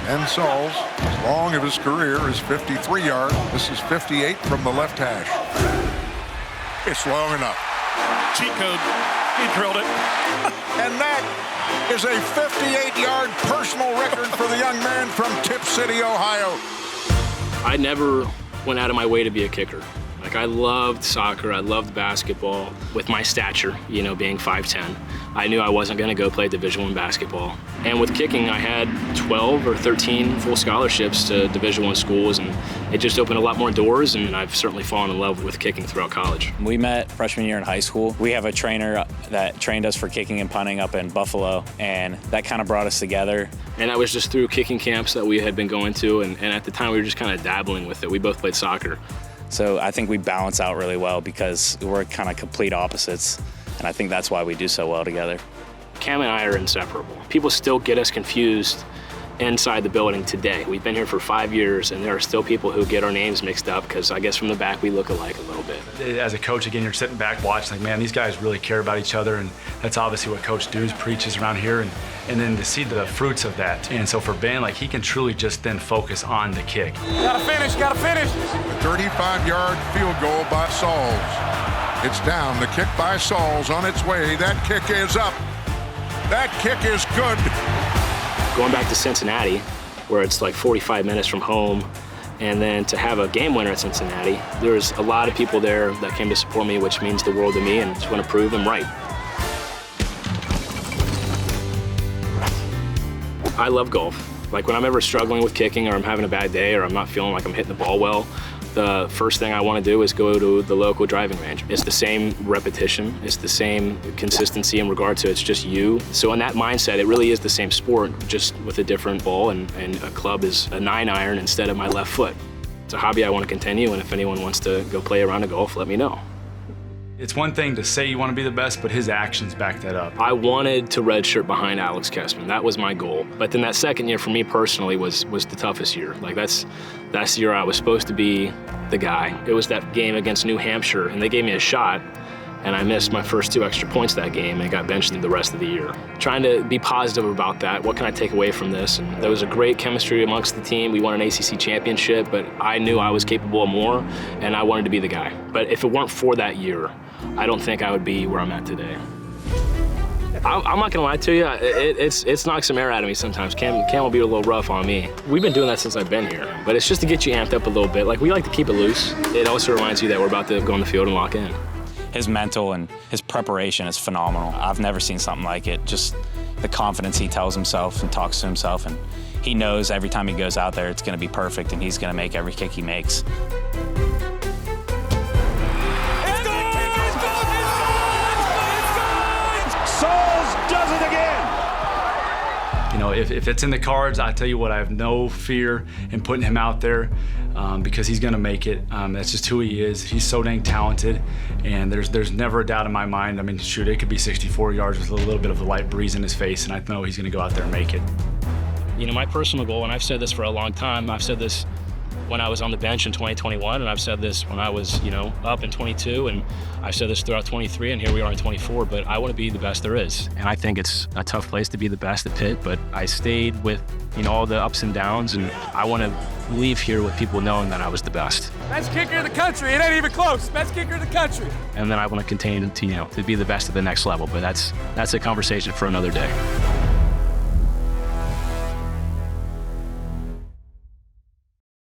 And Sauls, as long of his career, is 53 yards. This is 58 from the left hash. It's long enough. Cheat code. He drilled it. And that is a 58-yard personal record for the young man from Tip City, Ohio. I never went out of my way to be a kicker. Like, I loved soccer, I loved basketball. With my stature, you know, being 5'10", I knew I wasn't gonna go play Division I basketball. And with kicking, I had 12 or 13 full scholarships to Division I schools, and it just opened a lot more doors, and I've certainly fallen in love with kicking throughout college. We met freshman year in high school. We have a trainer that trained us for kicking and punting up in Buffalo, and that kind of brought us together. And that was just through kicking camps that we had been going to, and at the time we were just kind of dabbling with it. We both played soccer. So I think we balance out really well because we're kind of complete opposites, and I think that's why we do so well together. Cam and I are inseparable. People still get us confused inside the building today. We've been here for 5 years, and there are still people who get our names mixed up because I guess from the back we look alike a little bit. As a coach, again, you're sitting back watching, like, man, these guys really care about each other, and that's obviously what Coach Dews preaches around here, and then to see the fruits of that. And so for Ben, like, he can truly just then focus on the kick. Gotta finish, gotta finish. A 35-yard field goal by Sauls. It's down, the kick by Sauls on its way. That kick is up. That kick is good. Going back to Cincinnati, where it's like 45 minutes from home, and then to have a game winner at Cincinnati, there's a lot of people there that came to support me, which means the world to me, and just want to prove them right. I love golf. Like, when I'm ever struggling with kicking, or I'm having a bad day, or I'm not feeling like I'm hitting the ball well, the first thing I want to do is go to the local driving range. It's the same repetition, it's the same consistency in regard to it's just you. So in that mindset, it really is the same sport, just with a different ball, and a club is a 9-iron instead of my left foot. It's a hobby I want to continue, and if anyone wants to go play a round of golf, let me know. It's one thing to say you want to be the best, but his actions back that up. I wanted to redshirt behind Alex Kessman. That was my goal. But then that second year for me personally was the toughest year. Like, that's the year I was supposed to be the guy. It was that game against New Hampshire, and they gave me a shot, and I missed my first 2 extra points that game and got benched the rest of the year. Trying to be positive about that. What can I take away from this? And there was a great chemistry amongst the team. We won an ACC championship, but I knew I was capable of more, and I wanted to be the guy. But if it weren't for that year, I don't think I would be where I'm at today. I'm not gonna lie to you, it's knocked some air out of me sometimes. Cam will be a little rough on me. We've been doing that since I've been here, but it's just to get you amped up a little bit. Like, we like to keep it loose. It also reminds you that we're about to go on the field and lock in. His mental and his preparation is phenomenal. I've never seen something like it. Just the confidence he tells himself and talks to himself, and he knows every time he goes out there it's gonna be perfect, and he's gonna make every kick he makes. You know, if it's in the cards, I tell you what, I have no fear in putting him out there because he's gonna make it. That's just who he is. He's so dang talented, and there's never a doubt in my mind. I mean, shoot, it could be 64 yards with a little bit of a light breeze in his face, and I know he's gonna go out there and make it. You know, my personal goal, and I've said this for a long time, I've said this when I was on the bench in 2021, and I've said this when I was, you know, up in 22, and I've said this throughout 23, and here we are in 24, but I want to be the best there is. And I think it's a tough place to be the best at Pitt, but I stayed with, you know, all the ups and downs, and I want to leave here with people knowing that I was the best. Best kicker in the country, it ain't even close. Best kicker in the country. And then I want to continue to, you know, to be the best at the next level, but that's a conversation for another day.